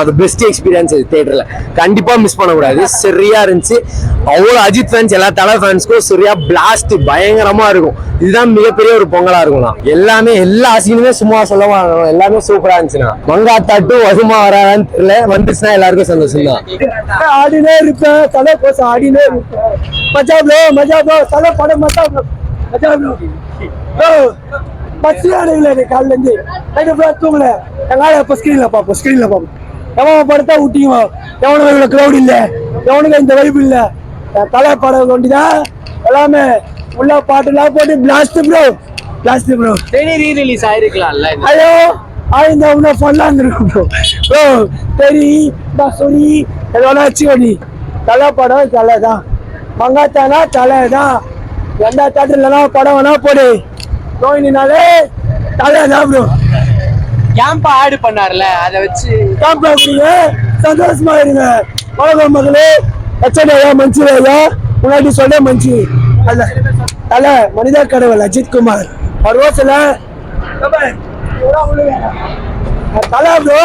அது best experience தியேட்டர்ல கண்டிப்பா மிஸ் பண்ணக்கூடாது. சரியா இருந்துச்சு. அவ்வளவு அஜித் ஃபேன்ஸ் எல்லா தலை ஃபேன்ஸ்க்கும் சரியா பிளாஸ்ட் பயங்கரமா இருக்கும். இதுதான் மிகப்பெரிய ஒரு பொங்கலா இருக்கும். எல்லாமே எல்லா சீனுமே சும்மா சொல்லவா எல்லாமே சூப்பரா இருந்துச்சுன்னா மங்காத்தாட்டு வருமா வரான்னு தெரியல. வந்துச்சுன்னா எல்லாருக்கும் சந்தோஷம் தான். ஆடினே இருப்பேன் தலை கோசம் ஆடினே இருப்பேன். மஜா ப்ரோ தலை படம் மஜா ப்ரோ பஸ்ல அடையில காலில இருந்து நைட்டு தூங்கல. எங்கால இப்ப ஸ்கிரீன்ல பாப்போம் எவன் படத்தா ஊட்டிங்க. எவனுக்கு இவ்வளவு கிரௌட் இல்ல, எவனுக்கு இந்த வைப்பு இல்ல. தலை படம் கொண்டுதான் எல்லாமே உள்ள பாட்டுலாம் போட்டு பிளாஸ்ட் ப்ரோ ரீ-ரிலீஸ் ஆயிருக்கலாம்ல. ஐயோ ஆயிருந்தா இன்னும் ஃபன்னா இருந்திருக்கும் ப்ரோ தெரி சொல்லி எதோனா வச்சுக்கோடி. தலை படம் தலை தான், மங்காத்தானா தலை தான். எந்த தேட்டர்லனா படம் வேணா போடு, ரோஹினினாலே தலை தான் ப்ரோ. கேம்பா ஆட் பண்ணார்ல, அதை வச்சு கேம்பா கொடுங்க, சந்தோஷமா இருங்க. வணக்கம் மகளே. எச்சடையா மஞ்சுரையா முன்னாடி சொல்ல மஞ்சு அல்ல தலை மனித கடவுள் அஜித் குமார் அவர் ரோசில தலை ப்ரோ.